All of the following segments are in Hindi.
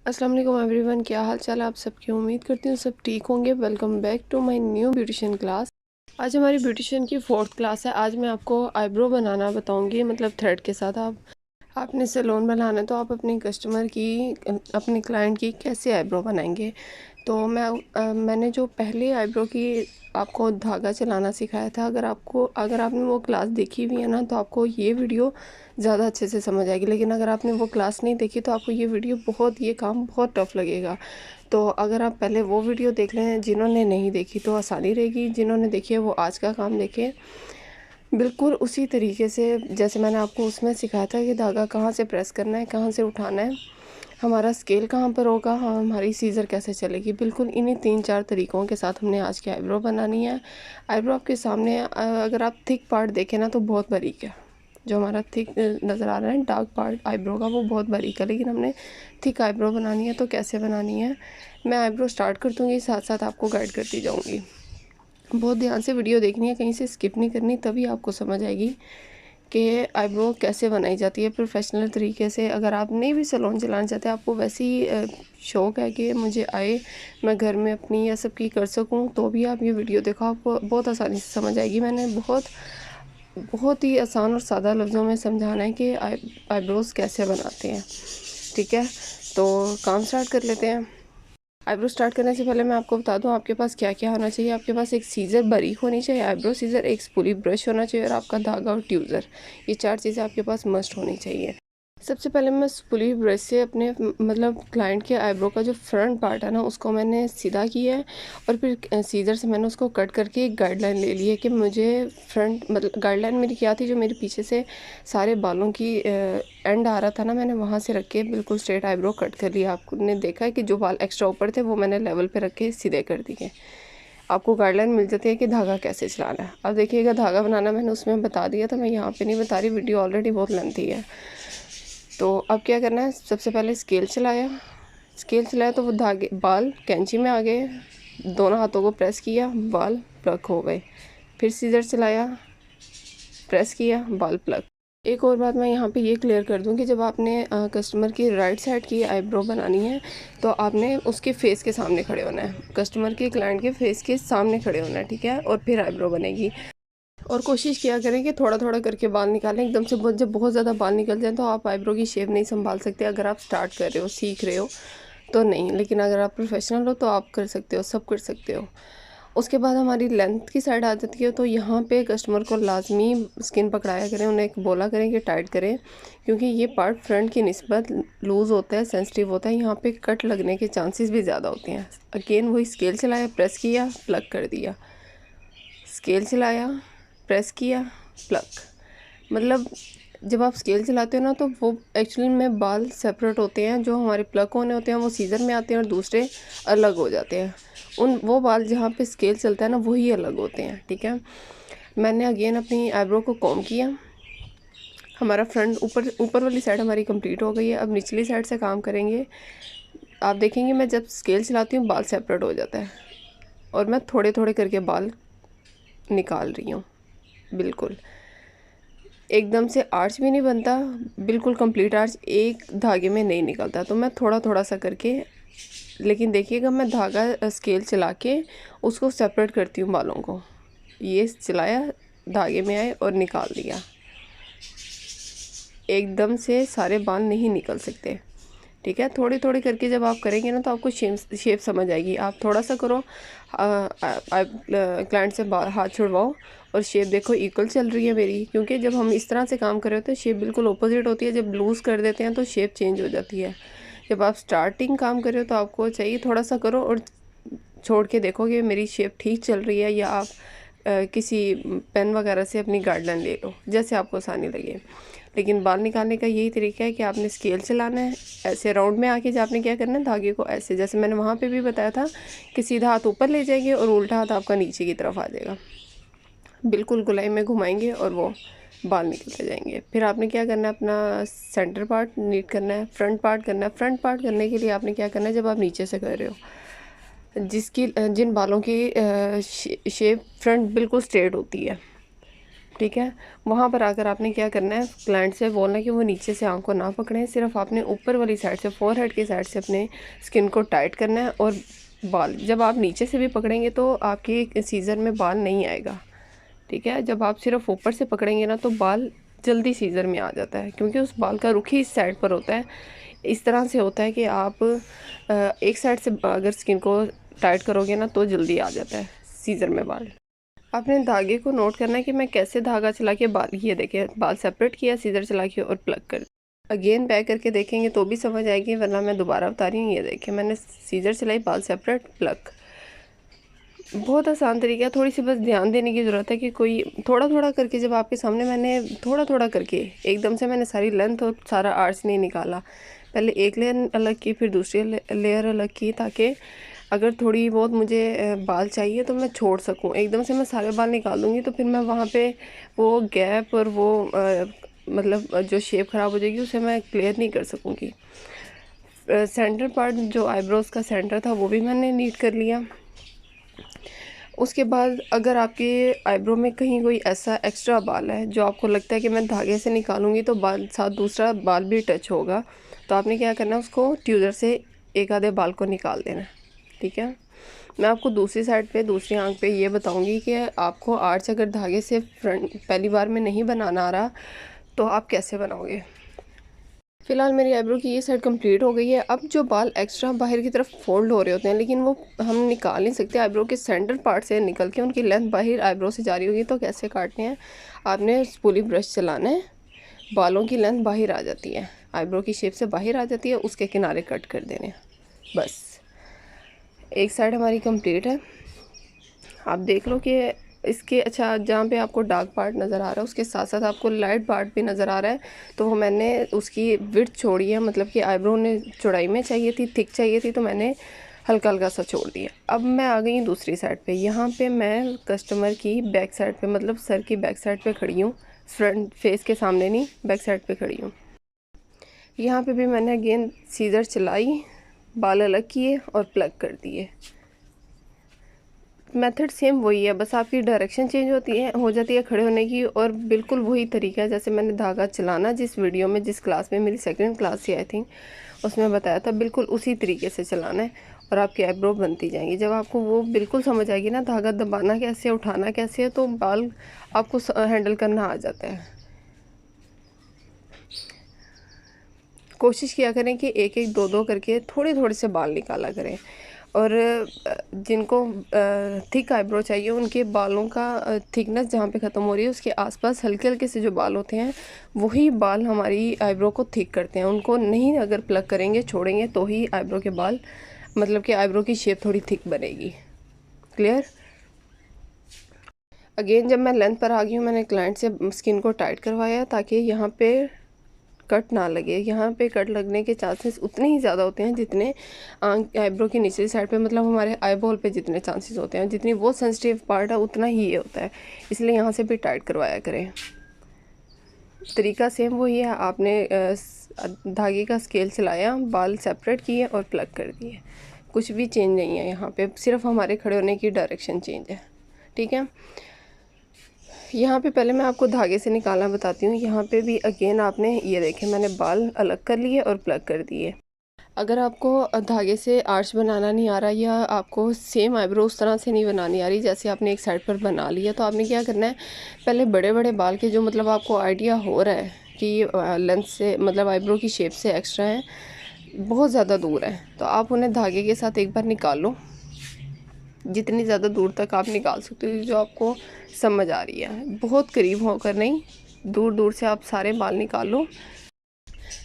अस्सलाम वालेकुम एवरीवन, क्या हाल चाल है आप सबकी। उम्मीद करती हूँ सब ठीक होंगे। Welcome back to my new beautician class. आज हमारी ब्यूटिशियन की 4th क्लास है। आज मैं आपको आईब्रो बनाना बताऊंगी, मतलब थ्रेड के साथ। आपने सैलून बनाना है तो आप अपने कस्टमर की, अपने क्लाइंट की कैसे आईब्रो बनाएंगे। तो मैंने जो पहले आईब्रो की आपको धागा चलाना सिखाया था, अगर आपने वो क्लास देखी हुई है ना, तो आपको ये वीडियो ज़्यादा अच्छे से समझ आएगी। लेकिन अगर आपने वो क्लास नहीं देखी तो आपको ये काम बहुत टफ़ लगेगा। तो अगर आप पहले वो वीडियो देख लें, जिन्होंने नहीं देखी तो आसानी रहेगी, जिन्होंने देखी है वो आज का काम देखें बिल्कुल उसी तरीके से जैसे मैंने आपको उसमें सिखाया था कि धागा कहाँ से प्रेस करना है, कहाँ से उठाना है, हमारा स्केल कहाँ पर होगा, हमारी सीज़र कैसे चलेगी। बिल्कुल इन्हीं 3-4 तरीक़ों के साथ हमने आज की आईब्रो बनानी है। आईब्रो आपके सामने अगर आप थिक पार्ट देखें ना तो बहुत बारीक है। जो हमारा थिक नज़र आ रहा है डार्क पार्ट आईब्रो का, वो बहुत बारीक है। लेकिन हमने थिक आईब्रो बनानी है, तो कैसे बनानी है मैं आईब्रो स्टार्ट कर दूँगी, साथ साथ आपको गाइड करती जाऊँगी। बहुत ध्यान से वीडियो देखनी है, कहीं से स्किप नहीं करनी, तभी आपको समझ आएगी कि आईब्रो कैसे बनाई जाती है प्रोफेशनल तरीके से। अगर आप नहीं भी सैलून चलाना चाहते, आपको वैसे ही शौक़ है कि मुझे आए, मैं घर में अपनी या सबकी कर सकूं, तो भी आप ये वीडियो देखो, आपको बहुत आसानी से समझ आएगी। मैंने बहुत ही आसान और सादा लफ्ज़ों में समझाना है कि आईब्रोज़ कैसे बनाते हैं। ठीक है, तो काम स्टार्ट कर लेते हैं। आईब्रो स्टार्ट करने से पहले मैं आपको बता दूं आपके पास क्या क्या होना चाहिए। आपके पास एक सीज़र बारीक होनी चाहिए, आईब्रो सीज़र, एक स्पूली ब्रश होना चाहिए, और आपका धागा और ट्यूज़र। ये 4 चीज़ें आपके पास मस्ट होनी चाहिए। सबसे पहले मैं स्पूली ब्रश से अपने मतलब क्लाइंट के आईब्रो का जो फ्रंट पार्ट है ना, उसको मैंने सीधा किया है, और फिर सीज़र से मैंने उसको कट करके एक गाइडलाइन ले ली है कि मुझे फ्रंट, मतलब गाइडलाइन मेरी क्या थी, जो मेरे पीछे से सारे बालों की एंड आ रहा था ना, मैंने वहाँ से रख के बिल्कुल स्ट्रेट आईब्रो कट कर लिया। आपने देखा है कि जो बाल एक्स्ट्रा ऊपर थे वो मैंने लेवल पे रख के सीधे कर दिए। आपको गाइडलाइन मिल जाती है कि धागा कैसे चलाना है। अब देखिएगा, धागा बनाना मैंने उसमें बता दिया था, मैं यहाँ पे नहीं बता रही, वीडियो ऑलरेडी बहुत लेंथी है। तो अब क्या करना है, सबसे पहले स्केल चलाया तो वो धागे बाल कैंची में आ गए, दोनों हाथों को प्रेस किया, बाल प्लग हो गए। फिर सीजर चलाया, प्रेस किया, बाल प्लग। एक और बात मैं यहाँ पे ये क्लियर कर दूँ कि जब आपने कस्टमर की राइट साइड की आईब्रो बनानी है, तो आपने उसके फेस के सामने खड़े होना है, कस्टमर के क्लाइंट के फेस के सामने खड़े होना है, ठीक है, और फिर आईब्रो बनेगी। और कोशिश किया करें कि थोड़ा थोड़ा करके बाल निकालें, एकदम से जब बहुत ज़्यादा बाल निकल जाए तो आप आईब्रो की शेप नहीं संभाल सकते। अगर आप स्टार्ट कर रहे हो, सीख रहे हो तो नहीं, लेकिन अगर आप प्रोफेशनल हो तो आप कर सकते हो, सब कर सकते हो। उसके बाद हमारी लेंथ की साइड आ जाती है, तो यहाँ पे कस्टमर को लाजमी स्किन पकड़ाया करें, उन्हें बोला करें कि टाइट करें, क्योंकि ये पार्ट फ्रंट की निस्बत लूज़ होता है, सेंसिटिव होता है, यहाँ पे कट लगने के चांसेस भी ज़्यादा होते हैं। अगेन वही स्केल चलाया, प्रेस किया, प्लग कर दिया, स्केल चलाया, प्रेस किया, प्लग। मतलब जब आप स्केल चलाते हो ना, तो वो एक्चुअली में बाल सेपरेट होते हैं, जो हमारे प्लग होने होते हैं वो सीज़र में आते हैं और दूसरे अलग हो जाते हैं। वो बाल जहाँ पे स्केल चलता है ना, वही अलग होते हैं, ठीक है। मैंने अगेन अपनी आईब्रो को कॉम्ब किया, हमारा फ्रंट ऊपर वाली साइड हमारी कंप्लीट हो गई है। अब निचली साइड से काम करेंगे। आप देखेंगे मैं जब स्केल चलाती हूँ बाल सेपरेट हो जाता है, और मैं थोड़े थोड़े करके बाल निकाल रही हूँ। बिल्कुल एकदम से आर्च भी नहीं बनता, बिल्कुल कंप्लीट आर्च एक धागे में नहीं निकलता, तो मैं थोड़ा थोड़ा सा करके, लेकिन देखिएगा मैं धागा स्केल चला के उसको सेपरेट करती हूँ बालों को। ये चलाया, धागे में आए और निकाल दिया। एकदम से सारे बाल नहीं निकल सकते, ठीक है। थोड़ी थोड़ी करके जब आप करेंगे ना, तो आपको शेप समझ आएगी। आप थोड़ा सा करो, क्लाइंट से हाथ छुड़वाओ, और शेप देखो इक्वल चल रही है मेरी, क्योंकि जब हम इस तरह से काम कर रहे होते हैं शेप बिल्कुल अपोजिट होती है। जब लूज़ कर देते हैं तो शेप चेंज हो जाती है। जब आप स्टार्टिंग काम कर रहे हो तो आपको चाहिए थोड़ा सा करो और छोड़ के देखो कि मेरी शेप ठीक चल रही है, या आप किसी पेन वगैरह से अपनी गाइडलाइन ले लो, जैसे आपको आसानी लगे। लेकिन बाल निकालने का यही तरीका है कि आपने स्केल चलाना है, ऐसे राउंड में आके आपने क्या करना है, धागे को ऐसे, जैसे मैंने वहाँ पे भी बताया था कि सीधा हाथ ऊपर ले जाएंगे और उल्टा हाथ आपका नीचे की तरफ आ जाएगा, बिल्कुल गोलाई में घुमाएंगे और वो बाल निकलते जाएंगे। फिर आपने क्या करना है, अपना सेंटर पार्ट नीट करना है, फ्रंट पार्ट करना है। फ्रंट पार्ट करने के लिए आपने क्या करना है, जब आप नीचे से कर रहे हो, जिन बालों की शेप फ्रंट बिल्कुल स्ट्रेट होती है, ठीक है। वहाँ पर आकर आपने क्या करना है, क्लाइंट से बोलना है कि वो नीचे से आँख को ना पकड़ें, सिर्फ आपने ऊपर वाली साइड से, फोरहेड की साइड से अपने स्किन को टाइट करना है। और बाल जब आप नीचे से भी पकड़ेंगे तो आपकी सीज़र में बाल नहीं आएगा, ठीक है। जब आप सिर्फ ऊपर से पकड़ेंगे ना तो बाल जल्दी सीज़र में आ जाता है, क्योंकि उस बाल का रुख ही इस साइड पर होता है। इस तरह से होता है कि आप एक साइड से अगर स्किन को टाइट करोगे ना तो जल्दी आ जाता है सीज़र में बाल। आपने धागे को नोट करना है कि मैं कैसे धागा चला के बाल, ये देखिए बाल सेपरेट किया, सीज़र चला के और प्लग कर। अगेन बैक करके देखेंगे तो भी समझ आएगी, वरना मैं दोबारा बता रही हूँ। ये देखिए मैंने सीज़र चलाई, बाल सेपरेट, प्लग। बहुत आसान तरीका है, थोड़ी सी बस ध्यान देने की ज़रूरत है कि कोई थोड़ा थोड़ा करके, जब आपके सामने मैंने थोड़ा थोड़ा करके, एकदम से मैंने सारी लेंथ और सारा आर्च नहीं निकाला। पहले एक लेयर अलग की, फिर दूसरी लेयर अलग की, ताकि अगर थोड़ी बहुत मुझे बाल चाहिए तो मैं छोड़ सकूं। एकदम से मैं सारे बाल निकाल दूँगी तो फिर मैं वहाँ पे वो गैप और वो मतलब जो शेप ख़राब हो जाएगी उसे मैं क्लियर नहीं कर सकूँगी। सेंटर पार्ट जो आईब्रोज़ का सेंटर था वो भी मैंने नीट कर लिया। उसके बाद अगर आपके आईब्रो में कहीं कोई ऐसा एक्स्ट्रा बाल है जो आपको लगता है कि मैं धागे से निकालूंगी तो बाल साथ दूसरा बाल भी टच होगा, तो आपने क्या करना है, उसको ट्यूज़र से एक आधे बाल को निकाल देना, ठीक है। मैं आपको दूसरी साइड पे, दूसरी आंख पे ये बताऊंगी कि आपको आर्च अगर धागे से फ्रंट पहली बार में नहीं बनाना आ रहा तो आप कैसे बनाओगे। फ़िलहाल मेरी आईब्रो की ये साइड कंप्लीट हो गई है। अब जो बाल एक्स्ट्रा बाहर की तरफ फोल्ड हो रहे होते हैं लेकिन वो हम निकाल नहीं सकते, आईब्रो के सेंटर पार्ट से निकल के उनकी लेंथ बाहर आईब्रो से जा रही होगी, तो कैसे काटने हैं, आपने स्पूली ब्रश चलाना है, बालों की लेंथ बाहर आ जाती है, आईब्रो की शेप से बाहर आ जाती है, उसके किनारे कट कर देने हैं बस। एक साइड हमारी कंप्लीट है। आप देख लो कि इसके, अच्छा जहाँ पे आपको डार्क पार्ट नज़र आ रहा है उसके साथ साथ आपको लाइट पार्ट भी नज़र आ रहा है, तो वो मैंने उसकी विड्थ छोड़ी है, मतलब कि आईब्रो ने चौड़ाई में चाहिए थी, थिक चाहिए थी, तो मैंने हल्का हल्का सा छोड़ दिया। अब मैं आ गई दूसरी साइड पे। यहाँ पे मैं कस्टमर की बैक साइड पे, मतलब सर की बैक साइड पे खड़ी हूँ, फ्रंट फेस के सामने नहीं, बैक साइड पे खड़ी हूँ। यहाँ पे भी मैंने अगेन सीज़र चलाई, बाल अलग किए और प्लग कर दिए। मेथड सेम वही है, बस आपकी डायरेक्शन चेंज होती है, हो जाती है खड़े होने की, और बिल्कुल वही तरीका है जैसे मैंने धागा चलाना जिस वीडियो में, जिस क्लास में, मेरी सेकंड क्लास थी आई थिंक, उसमें बताया था, बिल्कुल उसी तरीके से चलाना है और आपकी आईब्रो बनती जाएंगी। जब आपको वो बिल्कुल समझ आएगी ना, धागा दबाना कैसे, उठाना कैसे है, तो बाल आपको हैंडल करना आ जाता है। कोशिश किया करें कि एक एक दो दो करके थोड़े थोड़े से बाल निकाला करें, और जिनको थिक आईब्रो चाहिए उनके बालों का थिकनेस जहाँ पे ख़त्म हो रही है उसके आसपास हल्के हल्के से जो बाल होते हैं वही बाल हमारी आईब्रो को थिक करते हैं। उनको नहीं अगर प्लग करेंगे, छोड़ेंगे, तो ही आईब्रो के बाल, मतलब कि आईब्रो की शेप थोड़ी थिक बनेगी। क्लियर। अगेन जब मैं लेंथ पर आ गई हूँ, मैंने क्लाइंट से स्किन को टाइट करवाया ताकि यहाँ पे कट ना लगे। यहाँ पे कट लगने के चांसेस उतने ही ज़्यादा होते हैं जितने आईब्रो की निचली साइड पे, मतलब हमारे आईबॉल पे जितने चांसेस होते हैं, जितनी वो सेंसिटिव पार्ट है उतना ही ये होता है, इसलिए यहाँ से भी टाइट करवाया करें। तरीका सेम वही है, आपने धागे का स्केल चलाया, बाल सेपरेट किए और प्लग कर दिए, कुछ भी चेंज नहीं है यहाँ पे, सिर्फ हमारे खड़े होने की डायरेक्शन चेंज है, ठीक है। यहाँ पे पहले मैं आपको धागे से निकालना बताती हूँ। यहाँ पे भी अगेन आपने, ये देखें मैंने बाल अलग कर लिए और प्लग कर दिए। अगर आपको धागे से आर्च बनाना नहीं आ रहा, या आपको सेम आईब्रो उस तरह से नहीं बनानी आ रही जैसे आपने एक साइड पर बना लिया, तो आपने क्या करना है, पहले बड़े बड़े बाल के जो, मतलब आपको आइडिया हो रहा है कि लेंथ से, मतलब आईब्रो की शेप से एक्स्ट्रा है, बहुत ज़्यादा दूर है, तो आप उन्हें धागे के साथ एक बार निकाल लो, जितनी ज़्यादा दूर तक आप निकाल सकते हो जो आपको समझ आ रही है, बहुत करीब होकर नहीं, दूर दूर से आप सारे बाल निकाल लो,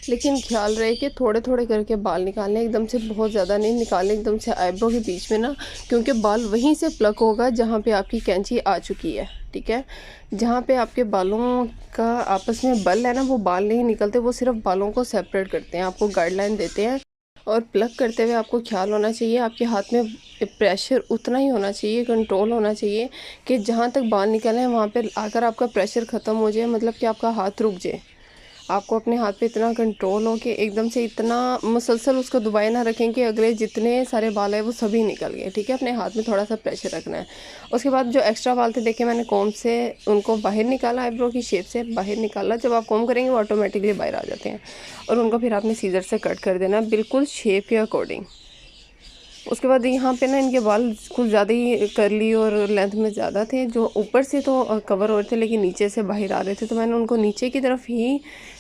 लेकिन ख्याल रहे कि थोड़े थोड़े करके बाल निकालने, एकदम से बहुत ज़्यादा नहीं निकालने, एकदम से आईब्रो के बीच में ना, क्योंकि बाल वहीं से प्लग होगा जहाँ पे आपकी कैंची आ चुकी है, ठीक है। जहाँ पे आपके बालों का आपस में बल है ना, वो बाल नहीं निकलते, वो सिर्फ बालों को सेपरेट करते हैं, आपको गाइडलाइन देते हैं। और प्लग करते हुए आपको ख्याल होना चाहिए, आपके हाथ में प्रेशर उतना ही होना चाहिए, कंट्रोल होना चाहिए कि जहाँ तक बाल निकले हैं वहाँ पे अगर आपका प्रेशर ख़त्म हो जाए, मतलब कि आपका हाथ रुक जाए, आपको अपने हाथ पे इतना कंट्रोल हो कि एकदम से इतना मुसलसल उसको दबाए ना रखें कि अगले जितने सारे बाल है वो सभी निकल गए। ठीक है, अपने हाथ में थोड़ा सा प्रेशर रखना है। उसके बाद जो एक्स्ट्रा बाल थे देखिए मैंने कॉम्ब से उनको बाहर निकाला, आईब्रो की शेप से बाहर निकाला। जब आप कॉम्ब करेंगे वो ऑटोमेटिकली बाहर आ जाते हैं और उनको फिर आपने सीजर से कट कर देना बिल्कुल शेप के अकॉर्डिंग। उसके बाद यहाँ पे ना इनके बाल कुछ ज़्यादा ही करली और लेंथ में ज़्यादा थे, जो ऊपर से तो कवर हो रहे थे लेकिन नीचे से बाहर आ रहे थे, तो मैंने उनको नीचे की तरफ ही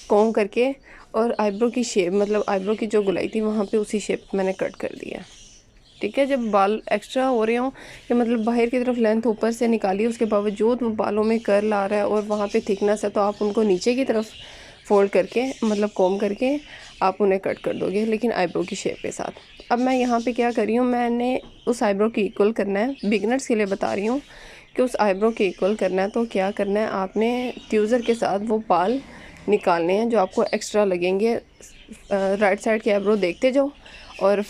कॉम्ब करके और आईब्रो की शेप मतलब आईब्रो की जो गुलाई थी वहाँ पे उसी शेप मैंने कट कर दिया। ठीक है, जब बाल एक्स्ट्रा हो रहे हों कि मतलब बाहर की तरफ लेंथ ऊपर से निकालिए, उसके बावजूद बालों में कर्ल आ रहा है और वहाँ पे थिकनेस है, तो आप उनको नीचे की तरफ फोल्ड करके मतलब कॉम्ब करके आप उन्हें कट कर दोगे, लेकिन आईब्रो की शेप के साथ। अब मैं यहाँ पे क्या कर रही हूँ, मैंने उस आईब्रो की इक्वल करना है, बिगनर्स के लिए बता रही हूँ कि उस आईब्रो के इक्वल करना है। तो क्या करना है, आपने ट्यूज़र के साथ वो बाल निकालने हैं जो आपको एक्स्ट्रा लगेंगे। राइट साइड के आईब्रो देखते जाओ और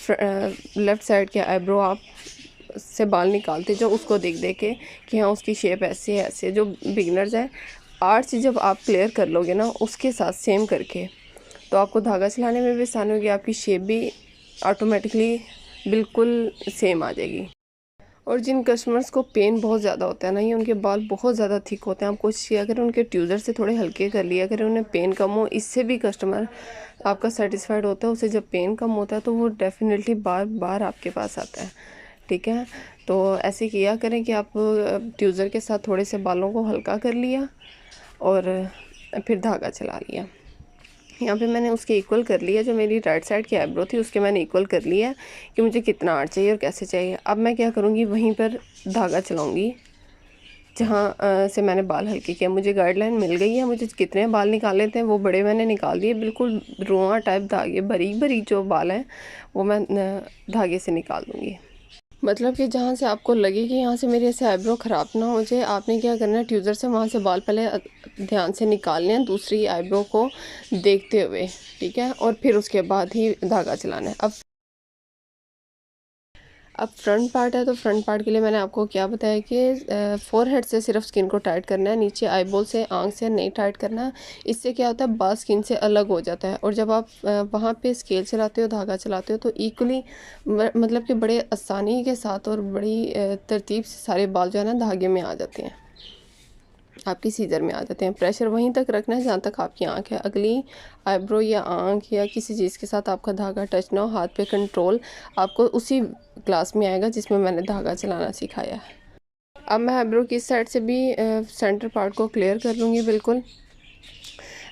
लेफ़्ट साइड के आईब्रो आप से बाल निकालते जाओ, उसको देख देख के कि हाँ उसकी शेप ऐसे है ऐसे। जो बिगनर्स है आर्ट्स जब आप क्लियर कर लोगे ना उसके साथ सेम करके, तो आपको धागा चलाने में भी आसानी होगी, आपकी शेप भी ऑटोमेटिकली बिल्कुल सेम आ जाएगी। और जिन कस्टमर्स को पेन बहुत ज़्यादा होता है ना, ये उनके बाल बहुत ज़्यादा थिक होते हैं, आप कोशिश किया करें उनके ट्यूज़र से थोड़े हल्के कर लिया करें, उन्हें पेन कम हो। इससे भी कस्टमर आपका सेटिस्फाइड होता है, उसे जब पेन कम होता है तो वो डेफिनेटली बार बार आपके पास आता है। ठीक है, तो ऐसे किया करें कि आप ट्यूज़र के साथ थोड़े से बालों को हल्का कर लिया और फिर धागा चला लिया। यहाँ पे मैंने उसके इक्वल कर लिया, जो मेरी राइट साइड की आईब्रो थी उसके मैंने इक्वल कर लिया कि मुझे कितना आर्ट चाहिए और कैसे चाहिए। अब मैं क्या करूँगी, वहीं पर धागा चलाऊँगी जहाँ से मैंने बाल हल्के किया। मुझे गाइडलाइन मिल गई है, मुझे कितने बाल निकालने थे, वो बड़े मैंने निकाल दिए। बिल्कुल रुआं टाइप धागे, बारीक बारीक जो बाल हैं वो मैं धागे से निकाल दूँगी। मतलब कि जहाँ से आपको लगे कि यहाँ से मेरे ऐसे आईब्रो ख़राब ना हो जाए, आपने क्या करना है, ट्यूज़र से वहाँ से बाल पहले ध्यान से निकालने हैं दूसरी आईब्रो को देखते हुए। ठीक है, और फिर उसके बाद ही धागा चलाना है। अब फ्रंट पार्ट है, तो फ्रंट पार्ट के लिए मैंने आपको क्या बताया कि फोरहेड से सिर्फ स्किन को टाइट करना है, नीचे आईबॉल से आंख से नहीं टाइट करना। इससे क्या होता है, बाल स्किन से अलग हो जाता है। और जब आप वहाँ पे स्केल चलाते हो, धागा चलाते हो, तो इक्वली मतलब कि बड़े आसानी के साथ और बड़ी तरतीब से सारे बाल जो है ना धागे में आ जाते हैं, आपकी सीजर में आ जाते हैं। प्रेशर वहीं तक रखना है जहाँ तक आपकी आंख है, अगली आईब्रो या आंख या किसी चीज़ के साथ आपका धागा टच ना हो। हाथ पे कंट्रोल आपको उसी क्लास में आएगा जिसमें मैंने धागा चलाना सिखाया है। अब मैं आईब्रो की साइड से भी सेंटर पार्ट को क्लियर कर लूँगी बिल्कुल।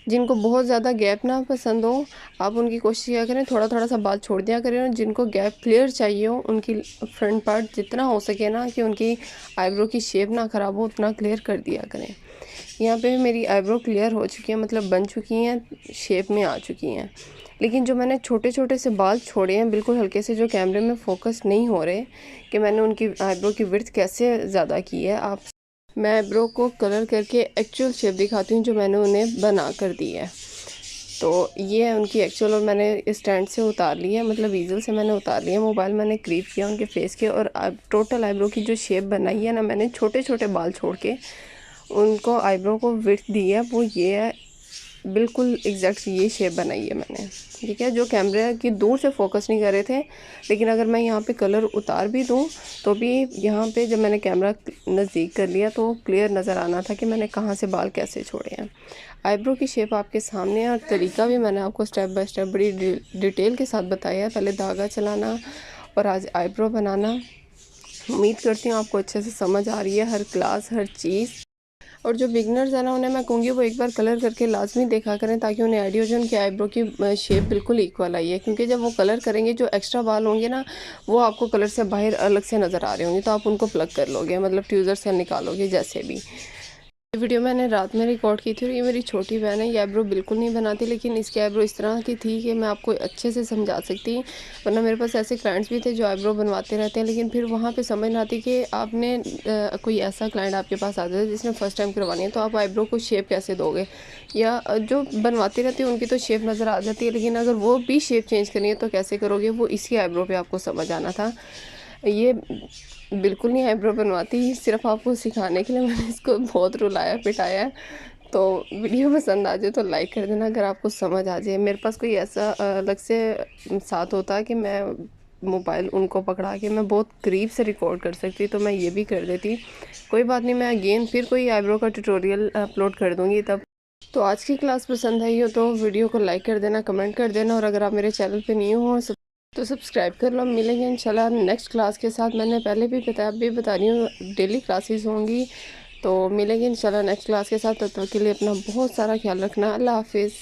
जिनको बहुत ज़्यादा गैप ना पसंद हो, आप उनकी कोशिश किया करें थोड़ा थोड़ा सा बाल छोड़ दिया करें। और जिनको गैप क्लियर चाहिए हो, उनकी फ्रंट पार्ट जितना हो सके ना कि उनकी आईब्रो की शेप ना ख़राब हो, उतना क्लियर कर दिया करें। यहाँ पे मेरी आईब्रो क्लियर हो चुकी है, मतलब बन चुकी हैं, शेप में आ चुकी हैं। लेकिन जो मैंने छोटे छोटे से बाल छोड़े हैं बिल्कुल हल्के से, जो कैमरे में फोकस नहीं हो रहे कि मैंने उनकी आईब्रो की विड्थ कैसे ज़्यादा की है, आप मैं आईब्रो को कलर करके एक्चुअल शेप दिखाती हूँ जो मैंने उन्हें बना कर दी है। तो ये है उनकी एक्चुअल, और मैंने स्टैंड से उतार ली है, मतलब ईजल से मैंने उतार लिया, मोबाइल मैंने क्रीप किया उनके फेस के। और टोटल आईब्रो की जो शेप बनाई है ना, मैंने छोटे छोटे बाल छोड़ के उनको आईब्रो को विड्थ दी है, वो ये है, बिल्कुल एग्जैक्ट ये शेप बनाई है मैंने। ठीक है, जो कैमरे की दूर से फोकस नहीं कर रहे थे, लेकिन अगर मैं यहाँ पे कलर उतार भी दूँ तो भी यहाँ पे जब मैंने कैमरा नज़दीक कर लिया तो क्लियर नज़र आना था कि मैंने कहाँ से बाल कैसे छोड़े हैं। आईब्रो की शेप आपके सामने है और तरीका भी मैंने आपको स्टेप बाय स्टेप बड़ी डिटेल के साथ बताया है, पहले धागा चलाना और आज आईब्रो बनाना। उम्मीद करती हूँ आपको अच्छे से समझ आ रही है हर क्लास हर चीज़। और जो बिगनर्स है ना, उन्हें मैं कहूँगी वो एक बार कलर करके लाजमी देखा करें, ताकि उन्हें आइडिया हो जो उनकी आईब्रो की शेप बिल्कुल इक्वल आई है। क्योंकि जब वो कलर करेंगे, जो एक्स्ट्रा बाल होंगे ना, वो आपको कलर से बाहर अलग से नज़र आ रहे होंगे, तो आप उनको प्लग कर लोगे, मतलब ट्यूज़र से निकालोगे जैसे भी। ये वीडियो मैंने रात में रिकॉर्ड की थी और ये मेरी छोटी बहन है, ये आईब्रो बिल्कुल नहीं बनाती, लेकिन इसकी आईब्रो इस तरह की थी कि मैं आपको अच्छे से समझा सकती। वरना मेरे पास ऐसे क्लाइंट्स भी थे जो आईब्रो बनवाते रहते हैं, लेकिन फिर वहाँ पे समझ ना आती कि आपने कोई ऐसा क्लाइंट आपके पास आता है जिसने फ़र्स्ट टाइम करवानी है, तो आप आईब्रो को शेप कैसे दोगे। या जो बनवाते रहते हैं उनकी तो शेप नज़र आ जाती है, लेकिन अगर वो भी शेप चेंज करनी है तो कैसे करोगे, वो इसी आईब्रो पर आपको समझ आना था। ये बिल्कुल नहीं आईब्रो बनवाती, सिर्फ आपको सिखाने के लिए मैंने इसको बहुत रुलाया पिटाया है। तो वीडियो पसंद आ जाए तो लाइक कर देना अगर आपको समझ आ जाए। मेरे पास कोई ऐसा अलग से साथ होता कि मैं मोबाइल उनको पकड़ा के मैं बहुत करीब से रिकॉर्ड कर सकती, तो मैं ये भी कर देती। कोई बात नहीं, मैं अगेन फिर कोई आईब्रो का ट्यूटोरियल अपलोड कर दूँगी तब। तो आज की क्लास पसंद आई हो तो वीडियो को लाइक कर देना, कमेंट कर देना, और अगर आप मेरे चैनल पे न्यू हो तो सब्सक्राइब कर लो। मिलेंगे इंशाल्लाह नेक्स्ट क्लास के साथ। मैंने पहले भी बताया, अब भी बता रही हूँ, डेली क्लासेस होंगी। तो मिलेंगे इंशाल्लाह नेक्स्ट क्लास के साथ। तब तक के लिए अपना बहुत सारा ख्याल रखना। अल्लाह हाफिज़।